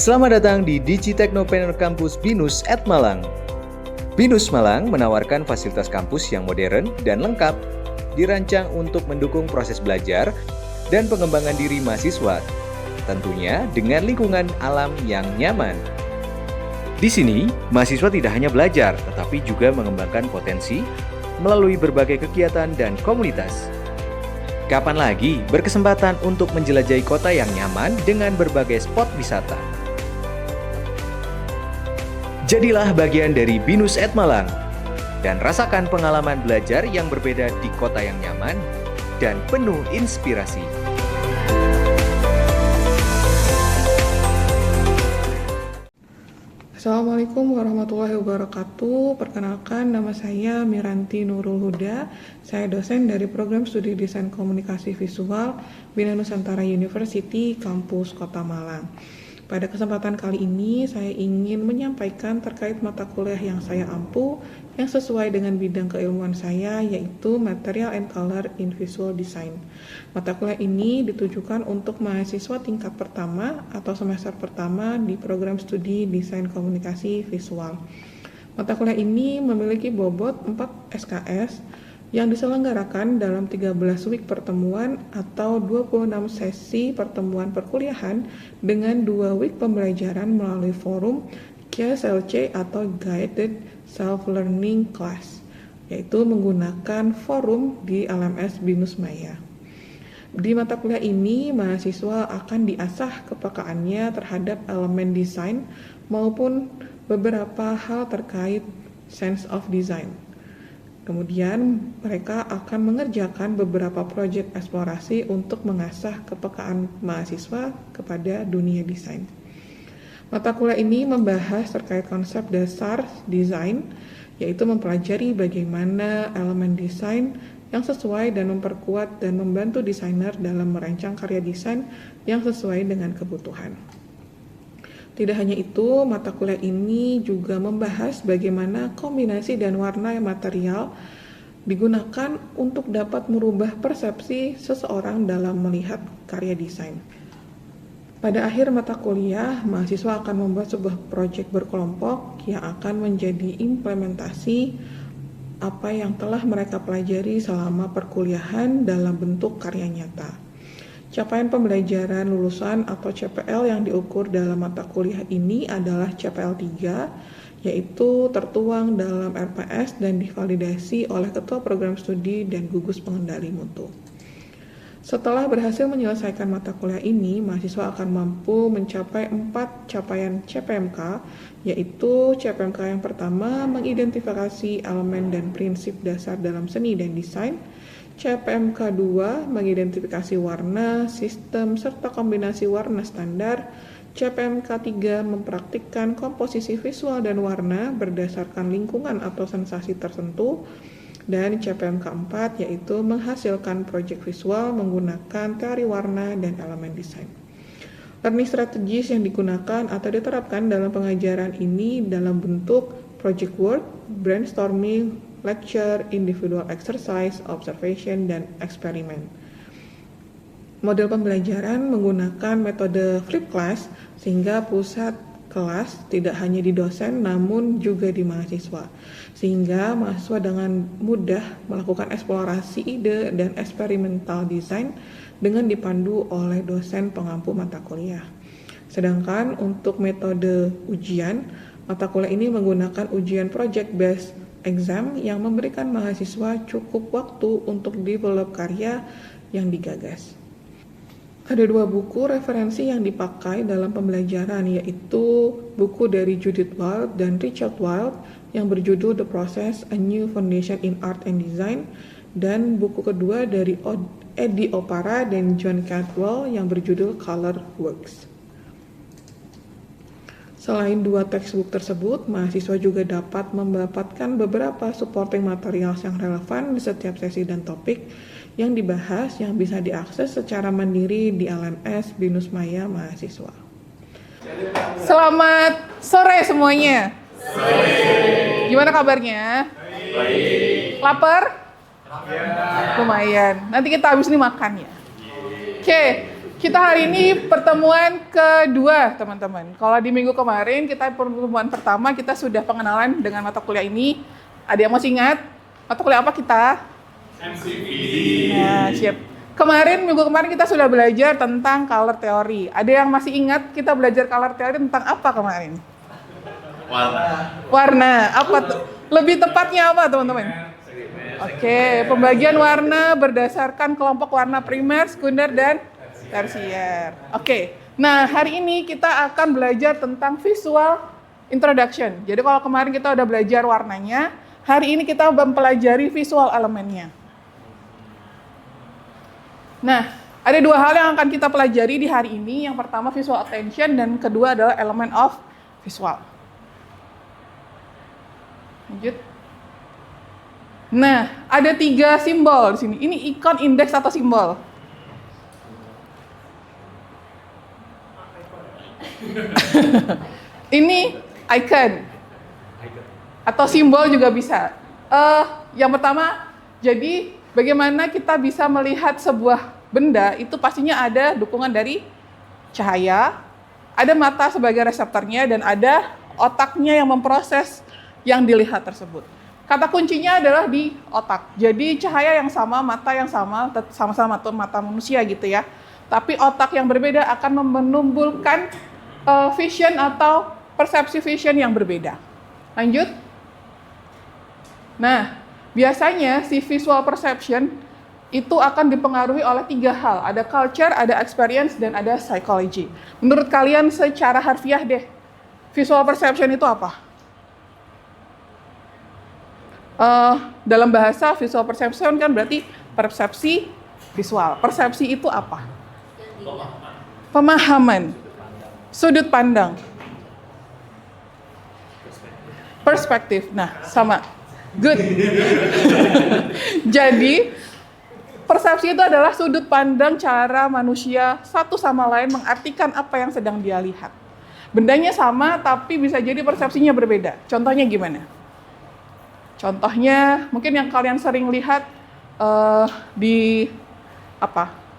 Selamat datang di Digiteknopreneur Campus BINUS at Malang. BINUS Malang menawarkan fasilitas kampus yang modern dan lengkap, dirancang untuk mendukung proses belajar dan pengembangan diri mahasiswa, tentunya dengan lingkungan alam yang nyaman. Di sini, mahasiswa tidak hanya belajar, tetapi juga mengembangkan potensi melalui berbagai kegiatan dan komunitas. Kapan lagi berkesempatan untuk menjelajahi kota yang nyaman dengan berbagai spot wisata? Jadilah bagian dari BINUS at Malang dan rasakan pengalaman belajar yang berbeda di kota yang nyaman dan penuh inspirasi. Assalamualaikum warahmatullahi wabarakatuh. Perkenalkan, nama saya Miranti Nurul Huda. Saya dosen dari Program Studi Desain Komunikasi Visual Bina Nusantara University, Kampus Kota Malang. Pada kesempatan kali ini, saya ingin menyampaikan terkait mata kuliah yang saya ampu yang sesuai dengan bidang keilmuan saya, yaitu Material and Color in Visual Design. Mata kuliah ini ditujukan untuk mahasiswa tingkat pertama atau semester pertama di program studi Desain Komunikasi Visual. Mata kuliah ini memiliki bobot 4 SKS yang diselenggarakan dalam 13 week pertemuan atau 26 sesi pertemuan perkuliahan dengan 2 week pembelajaran melalui forum GSLC atau Guided Self-Learning Class, yaitu menggunakan forum di LMS BINUS Maya. Di mata kuliah ini, mahasiswa akan diasah kepekaannya terhadap elemen desain maupun beberapa hal terkait sense of design. Kemudian mereka akan mengerjakan beberapa proyek eksplorasi untuk mengasah kepekaan mahasiswa kepada dunia desain. Mata kuliah ini membahas terkait konsep dasar desain, yaitu mempelajari bagaimana elemen desain yang sesuai dan memperkuat dan membantu desainer dalam merancang karya desain yang sesuai dengan kebutuhan. Tidak hanya itu, mata kuliah ini juga membahas bagaimana kombinasi dan warna material digunakan untuk dapat merubah persepsi seseorang dalam melihat karya desain. Pada akhir mata kuliah, mahasiswa akan membuat sebuah proyek berkelompok yang akan menjadi implementasi apa yang telah mereka pelajari selama perkuliahan dalam bentuk karya nyata. Capaian pembelajaran lulusan atau CPL yang diukur dalam mata kuliah ini adalah CPL 3, yaitu tertuang dalam RPS dan divalidasi oleh Ketua Program Studi dan Gugus Pengendali Mutu. Setelah berhasil menyelesaikan mata kuliah ini, mahasiswa akan mampu mencapai 4 capaian CPMK, yaitu CPMK yang pertama, mengidentifikasi elemen dan prinsip dasar dalam seni dan desain. CPMK 2 mengidentifikasi warna, sistem, serta kombinasi warna standar. CPMK 3 mempraktikkan komposisi visual dan warna berdasarkan lingkungan atau sensasi tertentu. Dan CPMK 4 yaitu menghasilkan proyek visual menggunakan teori warna dan elemen desain. Learning strategies yang digunakan atau diterapkan dalam pengajaran ini dalam bentuk project work, brainstorming, lecture, individual exercise, observation, dan eksperimen. Model pembelajaran menggunakan metode flipped class sehingga pusat kelas tidak hanya di dosen namun juga di mahasiswa. Sehingga mahasiswa dengan mudah melakukan eksplorasi ide dan eksperimental desain dengan dipandu oleh dosen pengampu mata kuliah. Sedangkan untuk metode ujian, mata kuliah ini menggunakan ujian project based exam yang memberikan mahasiswa cukup waktu untuk develop karya yang digagas. Ada 2 buku referensi yang dipakai dalam pembelajaran, yaitu buku dari Judith Wild dan Richard Wild yang berjudul The Process, A New Foundation in Art and Design, dan buku kedua dari Eddie Opara dan John Caldwell yang berjudul Color Works. Selain 2 textbook tersebut, mahasiswa juga dapat mendapatkan beberapa supporting materials yang relevan di setiap sesi dan topik yang dibahas yang bisa diakses secara mandiri di LMS BINUS Maya mahasiswa. Selamat sore semuanya. Sore. Gimana kabarnya? Baik. Lapar? Ya. Lumayan. Nanti kita habis ini makan ya. Oke. Kita hari ini pertemuan kedua, teman-teman. Kalau di minggu kemarin, kita pertemuan pertama, kita sudah pengenalan dengan mata kuliah ini. Ada yang masih ingat? Mata kuliah apa kita? MCV. Nah, siap. Minggu kemarin kita sudah belajar tentang color theory. Ada yang masih ingat kita belajar color theory tentang apa kemarin? Warna. Apa tuh? Lebih tepatnya apa, teman-teman? Oke, pembagian warna berdasarkan kelompok warna primer, sekunder, dan tersier. Oke, nah hari ini kita akan belajar tentang visual introduction. Jadi kalau kemarin kita udah belajar warnanya, hari ini kita mempelajari visual elemennya. Nah, ada dua hal yang akan kita pelajari di hari ini. Yang pertama visual attention dan kedua adalah element of visual. Lanjut. Nah, ada 3 simbol di sini. Ini ikon, indeks, atau simbol? Ini icon. Atau simbol juga bisa. Yang pertama, jadi bagaimana kita bisa melihat sebuah benda, itu pastinya ada dukungan dari cahaya, ada mata sebagai reseptornya, dan ada otaknya yang memproses yang dilihat tersebut. Kata kuncinya adalah di otak. Jadi cahaya yang sama, mata yang sama, sama-sama mata manusia gitu ya. Tapi otak yang berbeda akan menimbulkan vision atau persepsi vision yang berbeda. Lanjut. Nah, biasanya si visual perception itu akan dipengaruhi oleh 3 hal. Ada culture, ada experience, dan ada psychology. Menurut kalian secara harfiah deh, visual perception itu apa? Dalam bahasa visual perception kan berarti persepsi visual. Persepsi itu apa? Pemahaman. Sudut pandang. Perspektif. Nah, sama. Good. Jadi, persepsi itu adalah sudut pandang cara manusia satu sama lain mengartikan apa yang sedang dia lihat. Bendanya sama, tapi bisa jadi persepsinya berbeda. Contohnya gimana? Contohnya, mungkin yang kalian sering lihat di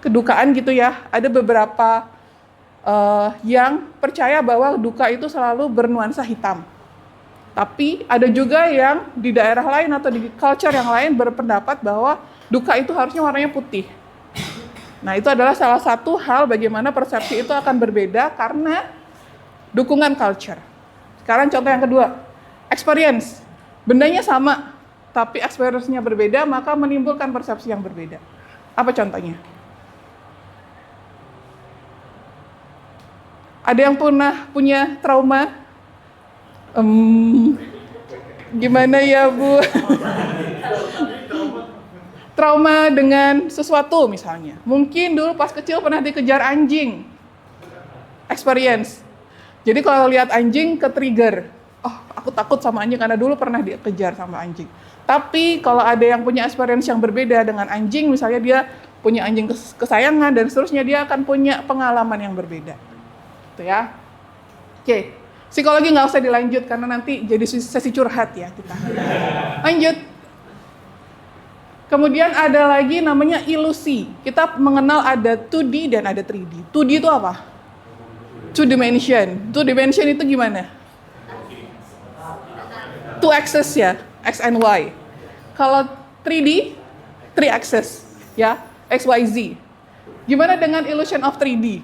kedukaan gitu ya. Ada beberapa yang percaya bahwa duka itu selalu bernuansa hitam. Tapi ada juga yang di daerah lain atau di culture yang lain berpendapat bahwa duka itu harusnya warnanya putih. Nah, itu adalah salah satu hal bagaimana persepsi itu akan berbeda karena dukungan culture. Sekarang contoh yang kedua, experience. Bendanya sama, tapi experience-nya berbeda, maka menimbulkan persepsi yang berbeda. Apa contohnya? Ada yang pernah punya trauma? Gimana ya, Bu? Trauma dengan sesuatu misalnya. Mungkin dulu pas kecil pernah dikejar anjing. Experience. Jadi kalau lihat anjing ke-trigger. Oh, aku takut sama anjing karena dulu pernah dikejar sama anjing. Tapi kalau ada yang punya experience yang berbeda dengan anjing, misalnya dia punya anjing kesayangan dan seterusnya, dia akan punya pengalaman yang berbeda. Gitu ya. Oke. Psikologi nggak usah dilanjut karena nanti jadi sesi curhat ya kita. Lanjut. Kemudian ada lagi namanya ilusi. Kita mengenal ada 2D dan ada 3D. 2D itu apa? Two dimension. Two dimension itu gimana? Two axis ya, X and Y. Kalau 3D, 3 axis ya, X, Y, Z. Gimana dengan illusion of 3D?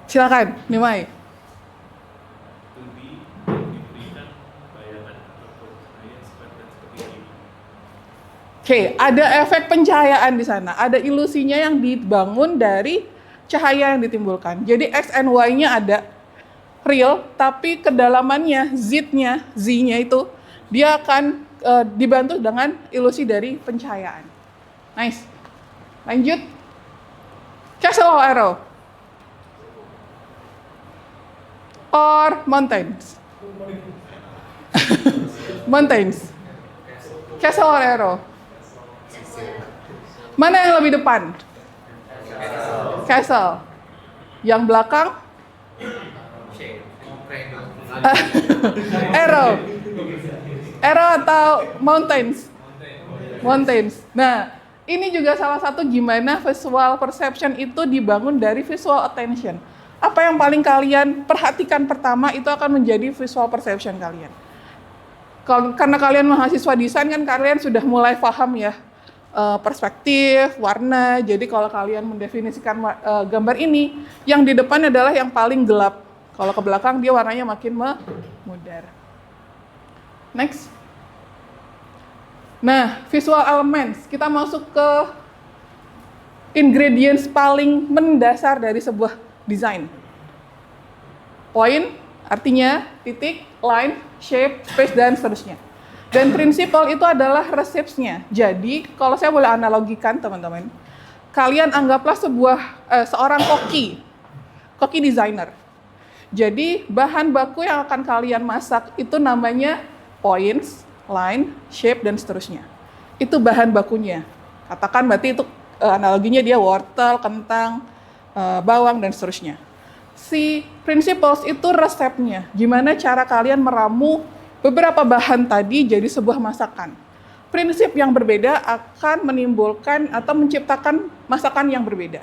Silakan, Nimai. Oke, ada efek pencahayaan di sana. Ada ilusinya yang dibangun dari cahaya yang ditimbulkan. Jadi X and Y-nya ada real, tapi kedalamannya, Z-nya itu, dia akan dibantu dengan ilusi dari pencahayaan. Nice. Lanjut. Castle or arrow? Or mountains? Mountains. Castle or arrow? Mana yang lebih depan? Castle. Yang belakang? Arrow. Arrow atau mountains? Mountains. Nah, ini juga salah satu gimana visual perception itu dibangun dari visual attention. Apa yang paling kalian perhatikan pertama itu akan menjadi visual perception kalian. Karena kalian mahasiswa desain kan kalian sudah mulai paham ya perspektif, warna. Jadi kalau kalian mendefinisikan gambar ini, yang di depan adalah yang paling gelap. Kalau ke belakang dia warnanya makin memudar. Next. Nah, visual elements, kita masuk ke ingredients paling mendasar dari sebuah desain. Point, artinya titik, line, shape, space, dan seterusnya. Dan prinsipal itu adalah recipes-nya. Jadi, kalau saya boleh analogikan teman-teman, kalian anggaplah seorang koki designer. Jadi, bahan baku yang akan kalian masak itu namanya points, line, shape, dan seterusnya. Itu bahan bakunya. Katakan berarti itu analoginya dia wortel, kentang, bawang, dan seterusnya. Si principles itu resepnya. Gimana cara kalian meramu beberapa bahan tadi jadi sebuah masakan. Prinsip yang berbeda akan menimbulkan atau menciptakan masakan yang berbeda.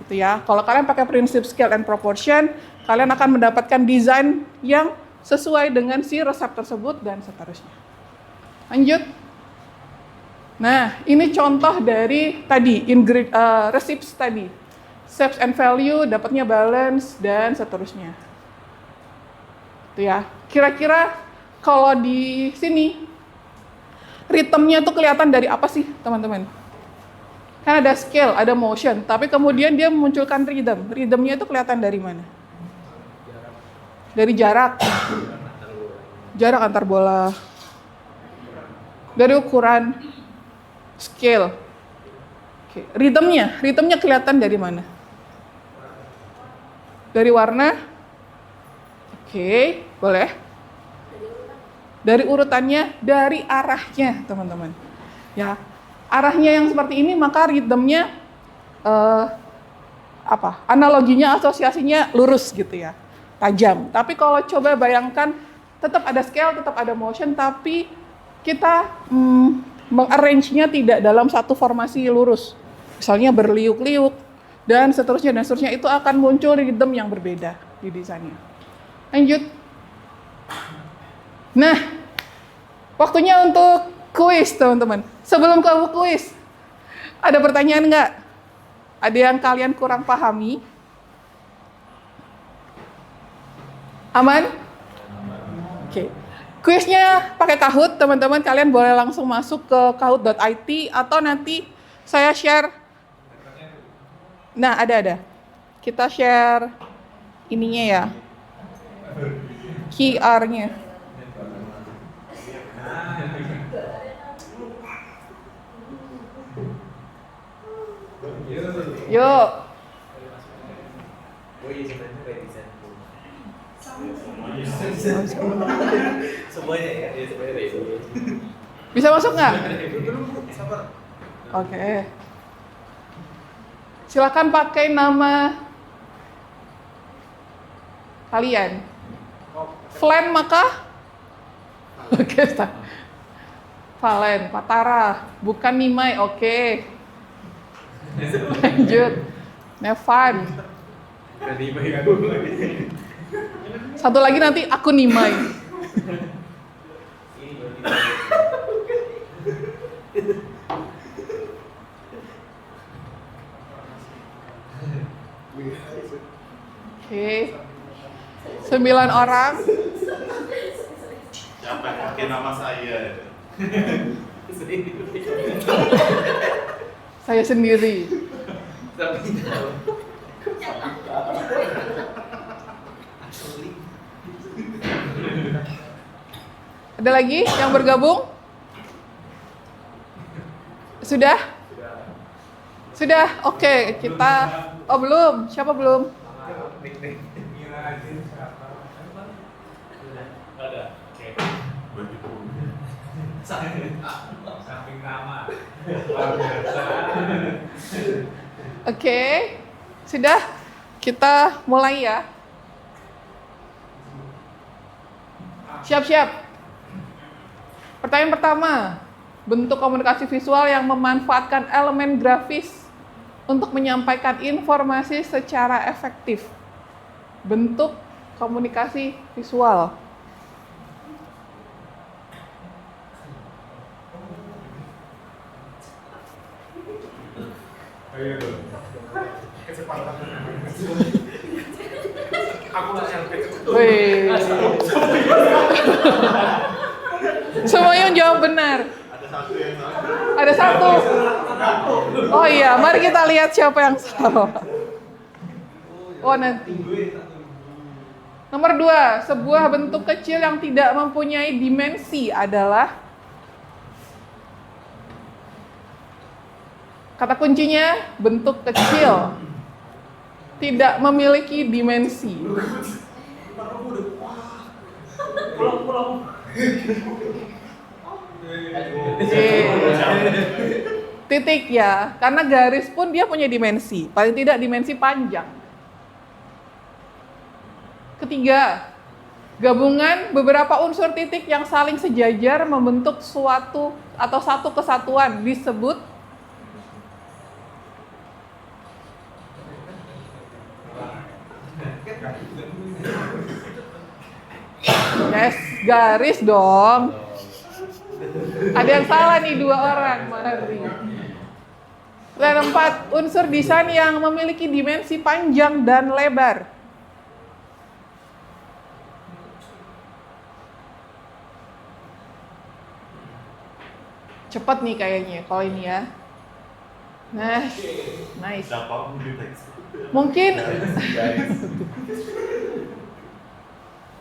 Gitu ya. Kalau kalian pakai prinsip scale and proportion, kalian akan mendapatkan desain yang sesuai dengan si resep tersebut dan seterusnya. Lanjut. Nah, ini contoh dari tadi, recipes tadi. Shapes and value, dapatnya balance, dan seterusnya. Itu ya. Kira-kira kalau di sini, ritmenya itu kelihatan dari apa sih, teman-teman? Kan ada scale, ada motion, tapi kemudian dia memunculkan rhythm. Rhythmnya itu kelihatan dari mana? Dari jarak. Jarak antar bola. Dari ukuran, scale. Oke. Ritmenya kelihatan dari mana? Dari warna? Oke, boleh. Dari urutannya, dari arahnya, teman-teman. Ya, arahnya yang seperti ini, maka ritmenya analoginya, asosiasinya lurus gitu ya, tajam. Tapi kalau coba bayangkan, tetap ada scale, tetap ada motion, tapi kita mengarrange-nya tidak dalam satu formasi lurus. Misalnya berliuk-liuk, dan seterusnya, itu akan muncul rhythm yang berbeda di desainnya. Lanjut. Nah, waktunya untuk kuis, teman-teman. Sebelum ke kuis, ada pertanyaan nggak? Ada yang kalian kurang pahami? Aman? Oke. Kuisnya pakai Kahoot, teman-teman. Kalian boleh langsung masuk ke kahoot.it atau nanti saya share. Nah, ada. Kita share ininya ya. QR-nya. Yuk. Semuanya ya, semuanya itu. Bisa masuk nggak? Oke. Silakan pakai nama kalian. Flan maka? Oke, Valen, Patara, bukan Nimai, oke. Lanjut. Nevan. Satu lagi nanti aku Nimai. Oke. 9 orang. Siapa yang pakai nama saya? Saya sendiri. Ada lagi yang bergabung? Sudah? Sudah? Oke, kita... Oh, belum. Siapa belum? Ada. Samping nama. Oke. Sudah? Kita mulai ya. Siap-siap. Pertanyaan pertama. bentuk komunikasi visual yang memanfaatkan elemen grafis untuk menyampaikan informasi secara efektif. Bentuk komunikasi visual. Wih. Semuanya jawab benar. Ada satu. Oh iya, mari kita lihat siapa yang salah. Oh nanti. Nomor 2, sebuah bentuk kecil yang tidak mempunyai dimensi adalah, kata kuncinya bentuk kecil, tidak memiliki dimensi. Titik ya, karena garis pun dia punya dimensi, paling tidak dimensi panjang. Ketiga, gabungan beberapa unsur titik yang saling sejajar membentuk suatu atau satu kesatuan disebut yes, garis dong. Ada yang salah nih 2 orang, mari. Dan 4, unsur desain yang memiliki dimensi panjang dan lebar. Cepat nih kayaknya kalau ini ya. Nah, nice. Mungkin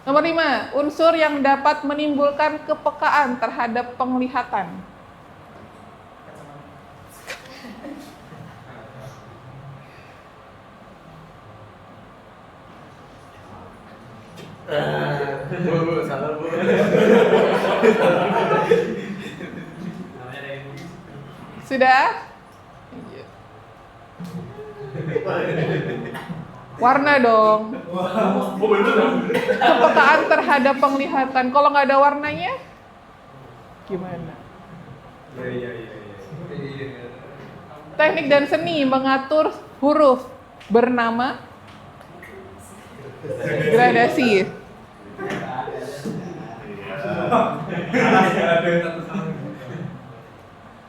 nomor 5, unsur yang dapat menimbulkan kepekaan terhadap penglihatan. Salah bu. Sudah? Warna dong. Kepekaan terhadap penglihatan. Kalau nggak ada warnanya, gimana? Teknik dan seni mengatur huruf bernama gradasi.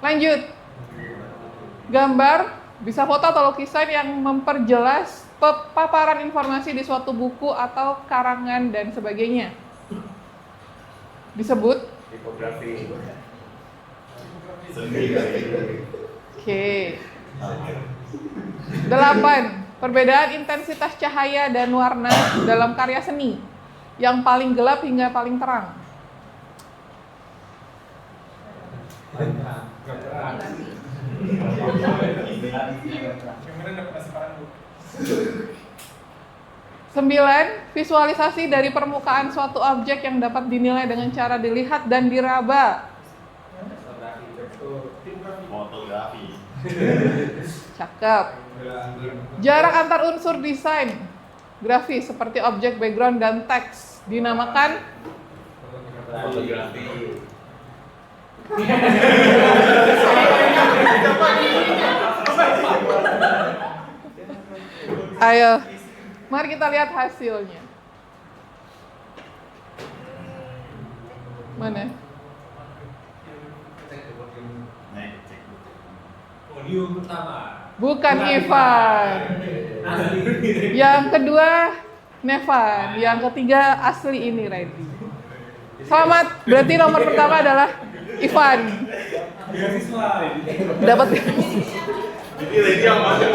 Lanjut. Gambar, bisa foto atau lukisan yang memperjelas paparan informasi di suatu buku atau karangan dan sebagainya. Disebut Tipografi. Oke. 8. Perbedaan intensitas cahaya dan warna dalam karya seni, yang paling gelap hingga paling terang. Sembilan, visualisasi dari permukaan suatu objek yang dapat dinilai dengan cara dilihat dan diraba. Fotografi. Cakep. Jarak antar unsur desain grafis seperti objek, background, dan teks dinamakan Fotografi. Ayo, mari kita lihat hasilnya. Mana? Bukan Ivan. Yang kedua Nevan. Yang ketiga asli ini Reddy. Selamat, berarti nomor pertama adalah Ivan. Dapat. Jadi lagi yang mana?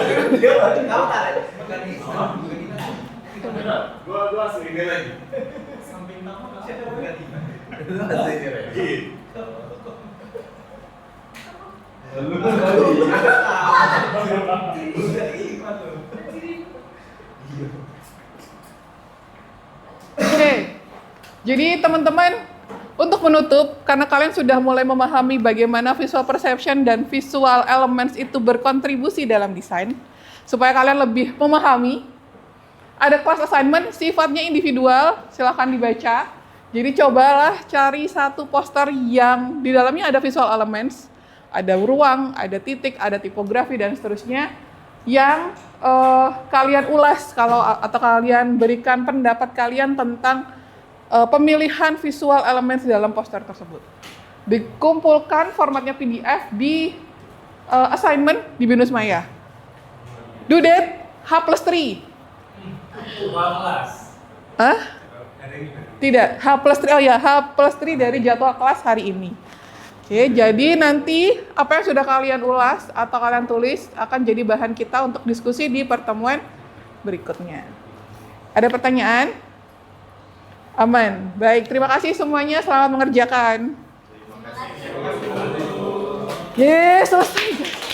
Gua asli ini lagi. Samping nama siapa berarti? Asli ini lagi. Oke, jadi teman-teman, untuk menutup, karena kalian sudah mulai memahami bagaimana visual perception dan visual elements itu berkontribusi dalam desain, supaya kalian lebih memahami, ada kelas assignment, sifatnya individual, silahkan dibaca. Jadi cobalah cari satu poster yang di dalamnya ada visual elements, ada ruang, ada titik, ada tipografi dan seterusnya yang kalian ulas atau kalian berikan pendapat kalian tentang pemilihan visual elements di dalam poster tersebut. Dikumpulkan formatnya PDF di assignment di Binus Maya. Do that H+3. kelas. Hah? Tidak, H+3. Oh ya, H+3 dari jadwal kelas hari ini. Oke, jadi nanti apa yang sudah kalian ulas atau kalian tulis akan jadi bahan kita untuk diskusi di pertemuan berikutnya. Ada pertanyaan? Aman. Baik, terima kasih semuanya. Selamat mengerjakan. Yes, selesai.